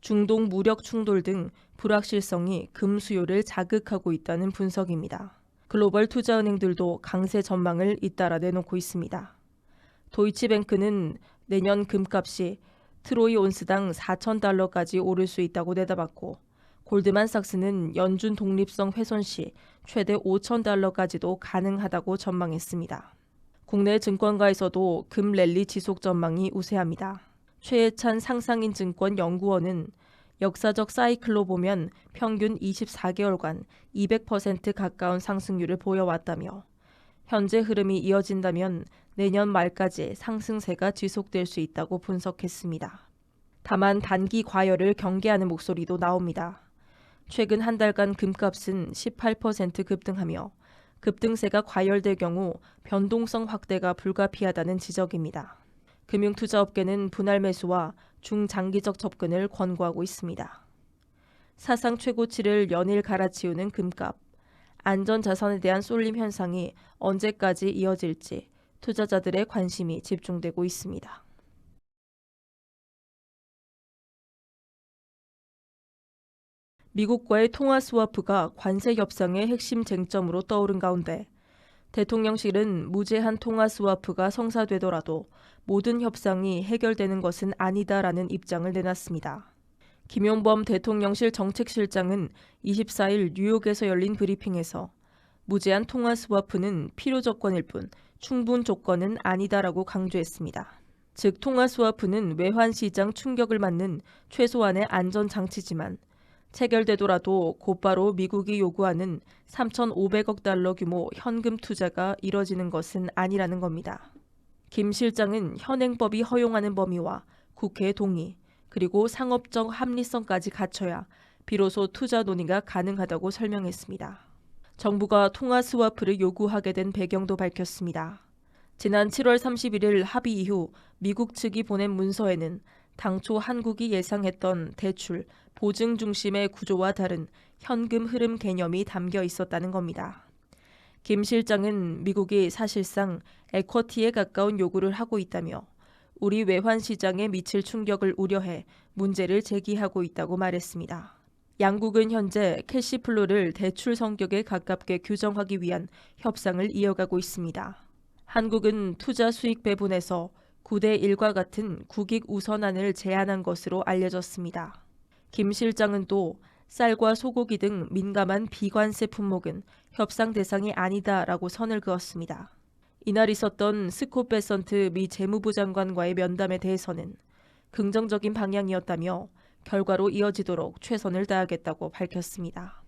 중동 무력 충돌 등 불확실성이 금 수요를 자극하고 있다는 분석입니다. 글로벌 투자은행들도 강세 전망을 잇따라 내놓고 있습니다. 도이치뱅크는 내년 금값이 트로이 온스당 4,000달러까지 오를 수 있다고 내다봤고 골드만삭스는 연준 독립성 훼손 시 최대 5,000달러까지도 가능하다고 전망했습니다. 국내 증권가에서도 금 랠리 지속 전망이 우세합니다. 최혜찬 상상인증권 연구원은 역사적 사이클로 보면 평균 24개월간 200% 가까운 상승률을 보여왔다며 현재 흐름이 이어진다면 내년 말까지 상승세가 지속될 수 있다고 분석했습니다. 다만 단기 과열을 경계하는 목소리도 나옵니다. 최근 한 달간 금값은 18% 급등하며 급등세가 과열될 경우 변동성 확대가 불가피하다는 지적입니다. 금융투자업계는 분할 매수와 중장기적 접근을 권고하고 있습니다. 사상 최고치를 연일 갈아치우는 금값, 안전자산에 대한 쏠림 현상이 언제까지 이어질지 투자자들의 관심이 집중되고 있습니다. 미국과의 통화 스와프가 관세 협상의 핵심 쟁점으로 떠오른 가운데 대통령실은 무제한 통화 스와프가 성사되더라도 모든 협상이 해결되는 것은 아니다라는 입장을 내놨습니다. 김용범 대통령실 정책실장은 24일 뉴욕에서 열린 브리핑에서 무제한 통화 스와프는 필요 조건일 뿐 충분 조건은 아니다라고 강조했습니다. 즉 통화 스와프는 외환 시장 충격을 맞는 최소한의 안전 장치지만 체결되더라도 곧바로 미국이 요구하는 3,500억 달러 규모 현금 투자가 이뤄지는 것은 아니라는 겁니다. 김 실장은 현행법이 허용하는 범위와 국회 동의, 그리고 상업적 합리성까지 갖춰야 비로소 투자 논의가 가능하다고 설명했습니다. 정부가 통화 스와프를 요구하게 된 배경도 밝혔습니다. 지난 7월 31일 합의 이후 미국 측이 보낸 문서에는 당초 한국이 예상했던 대출, 보증 중심의 구조와 다른 현금 흐름 개념이 담겨 있었다는 겁니다. 김 실장은 미국이 사실상 에쿼티에 가까운 요구를 하고 있다며 우리 외환 시장에 미칠 충격을 우려해 문제를 제기하고 있다고 말했습니다. 양국은 현재 캐시플로를 대출 성격에 가깝게 규정하기 위한 협상을 이어가고 있습니다. 한국은 투자 수익 배분에서 9대 1과 같은 국익 우선안을 제안한 것으로 알려졌습니다. 김 실장은 또 쌀과 소고기 등 민감한 비관세 품목은 협상 대상이 아니다라고 선을 그었습니다. 이날 있었던 스콧 베선트 미 재무부 장관과의 면담에 대해서는 긍정적인 방향이었다며 결과로 이어지도록 최선을 다하겠다고 밝혔습니다.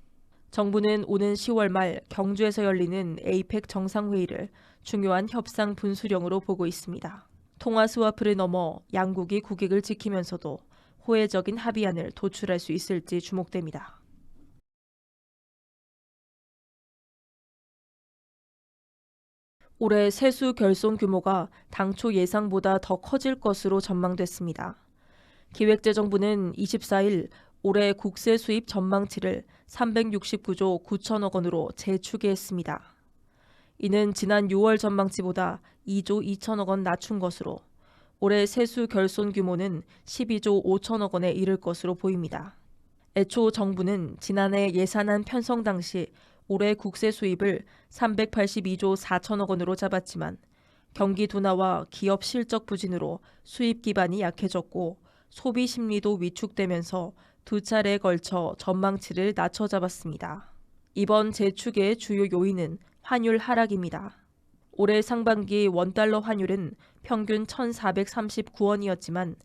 정부는 오는 10월 말 경주에서 열리는 에이펙 정상회의를 중요한 협상 분수령으로 보고 있습니다. 통화 스와프를 넘어 양국이 국익을 지키면서도 호혜적인 합의안을 도출할 수 있을지 주목됩니다. 올해 세수 결손 규모가 당초 예상보다 더 커질 것으로 전망됐습니다. 기획재정부는 24일 올해 국세 수입 전망치를 369조 9천억 원으로 재추계했습니다. 이는 지난 6월 전망치보다 2조 2천억 원 낮춘 것으로 올해 세수 결손 규모는 12조 5천억 원에 이를 것으로 보입니다. 애초 정부는 지난해 예산안 편성 당시 올해 국세 수입을 382조 4천억 원으로 잡았지만 경기 둔화와 기업 실적 부진으로 수입 기반이 약해졌고 소비 심리도 위축되면서 두 차례에 걸쳐 전망치를 낮춰 잡았습니다. 이번 재추계의 주요 요인은 환율 하락입니다. 올해 상반기 원달러 환율은 평균 1,439원이었지만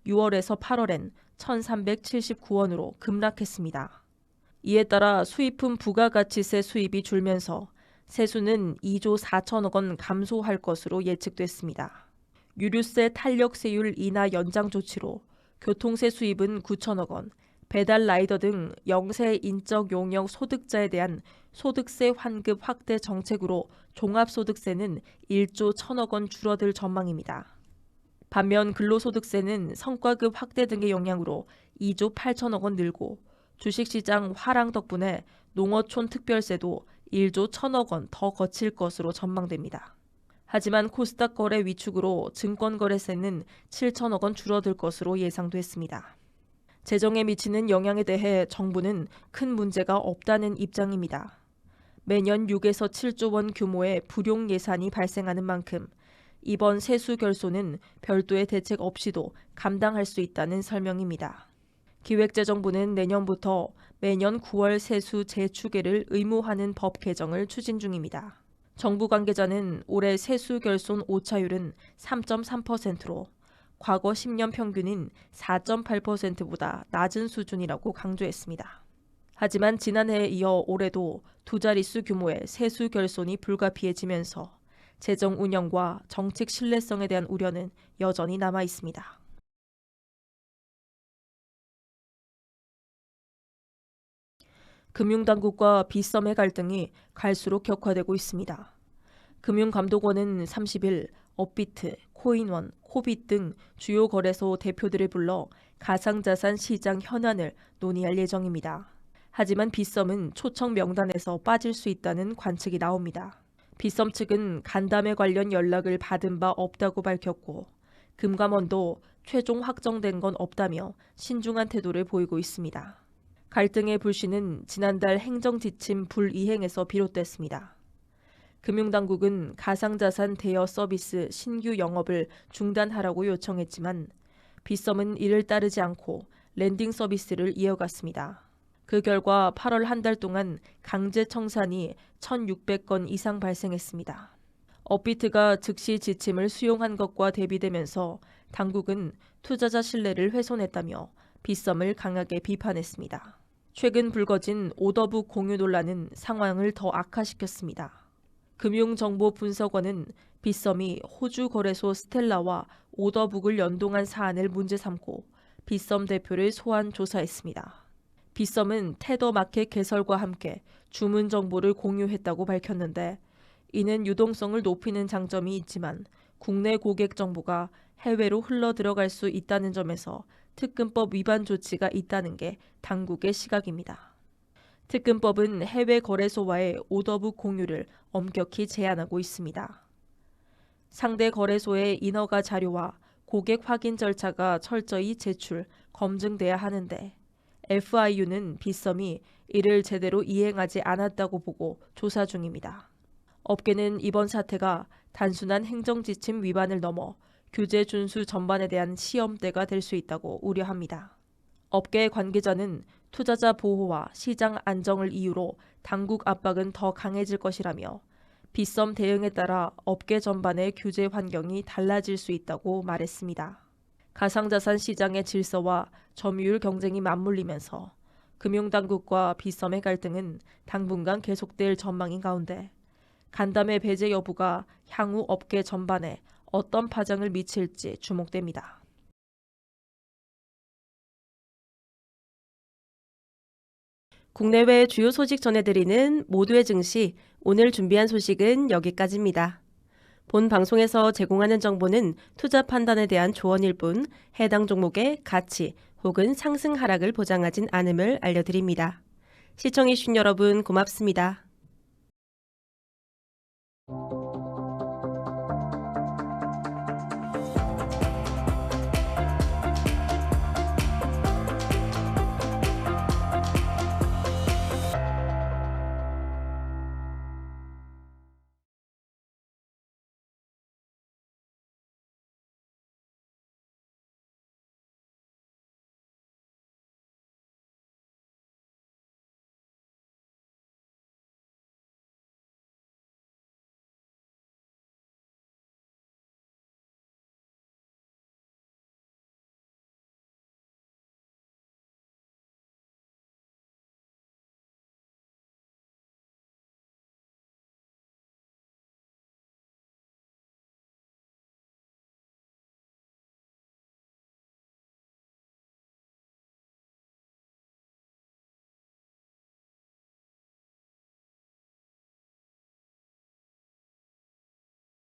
6월에서 8월엔 1,379원으로 급락했습니다. 이에 따라 수입품 부가가치세 수입이 줄면서 세수는 2조 4천억 원 감소할 것으로 예측됐습니다. 유류세 탄력세율 인하 연장 조치로 교통세 수입은 9천억 원, 배달 라이더 등 영세 인적 용역 소득자에 대한 소득세 환급 확대 정책으로 종합소득세는 1조 1천억 원 줄어들 전망입니다. 반면 근로소득세는 성과급 확대 등의 영향으로 2조 8천억 원 늘고 주식시장 하락 덕분에 농어촌 특별세도 1조 1천억 원 더 거칠 것으로 전망됩니다. 하지만 코스닥 거래 위축으로 증권거래세는 7천억 원 줄어들 것으로 예상됐습니다. 재정에 미치는 영향에 대해 정부는 큰 문제가 없다는 입장입니다. 매년 6에서 7조 원 규모의 불용 예산이 발생하는 만큼 이번 세수 결손은 별도의 대책 없이도 감당할 수 있다는 설명입니다. 기획재정부는 내년부터 매년 9월 세수 재추계를 의무화하는 법 개정을 추진 중입니다. 정부 관계자는 올해 세수 결손 오차율은 3.3%로 과거 10년 평균인 4.8%보다 낮은 수준이라고 강조했습니다. 하지만 지난해에 이어 올해도 두 자릿수 규모의 세수 결손이 불가피해지면서 재정 운영과 정책 신뢰성에 대한 우려는 여전히 남아 있습니다. 금융당국과 빗썸의 갈등이 갈수록 격화되고 있습니다. 금융감독원은 30일 업비트, 코인원, 코빗 등 주요 거래소 대표들을 불러 가상자산 시장 현안을 논의할 예정입니다. 하지만 빗썸은 초청 명단에서 빠질 수 있다는 관측이 나옵니다. 빗썸 측은 간담회 관련 연락을 받은 바 없다고 밝혔고 금감원도 최종 확정된 건 없다며 신중한 태도를 보이고 있습니다. 갈등의 불씨는 지난달 행정지침 불이행에서 비롯됐습니다. 금융당국은 가상자산 대여 서비스 신규 영업을 중단하라고 요청했지만 빗썸은 이를 따르지 않고 랜딩 서비스를 이어갔습니다. 그 결과 8월 한 달 동안 강제 청산이 1,600건 이상 발생했습니다. 업비트가 즉시 지침을 수용한 것과 대비되면서 당국은 투자자 신뢰를 훼손했다며 빗썸을 강하게 비판했습니다. 최근 불거진 오더북 공유 논란은 상황을 더 악화시켰습니다. 금융정보분석원은 빗썸이 호주 거래소 스텔라와 오더북을 연동한 사안을 문제 삼고 빗썸 대표를 소환 조사했습니다. 빗썸은 테더마켓 개설과 함께 주문 정보를 공유했다고 밝혔는데 이는 유동성을 높이는 장점이 있지만 국내 고객 정보가 해외로 흘러 들어갈 수 있다는 점에서 특근법 위반 조치가 있다는 게 당국의 시각입니다. 특근법은 해외 거래소와의 오더북 공유를 엄격히 제한하고 있습니다. 상대 거래소의 인허가 자료와 고객 확인 절차가 철저히 제출, 검증돼야 하는데 FIU는 빗썸이 이를 제대로 이행하지 않았다고 보고 조사 중입니다. 업계는 이번 사태가 단순한 행정지침 위반을 넘어 규제 준수 전반에 대한 시험대가 될 수 있다고 우려합니다. 업계 관계자는 투자자 보호와 시장 안정을 이유로 당국 압박은 더 강해질 것이라며 빗썸 대응에 따라 업계 전반의 규제 환경이 달라질 수 있다고 말했습니다. 가상자산 시장의 질서와 점유율 경쟁이 맞물리면서 금융당국과 빗썸의 갈등은 당분간 계속될 전망인 가운데 간담회 배제 여부가 향후 업계 전반에 어떤 파장을 미칠지 주목됩니다. 국내외 주요 소식 전해드리는 모두의 증시, 오늘 준비한 소식은 여기까지입니다. 본 방송에서 제공하는 정보는 투자 판단에 대한 조언일 뿐 해당 종목의 가치 혹은 상승 하락을 보장하진 않음을 알려드립니다. 시청해주신 여러분 고맙습니다.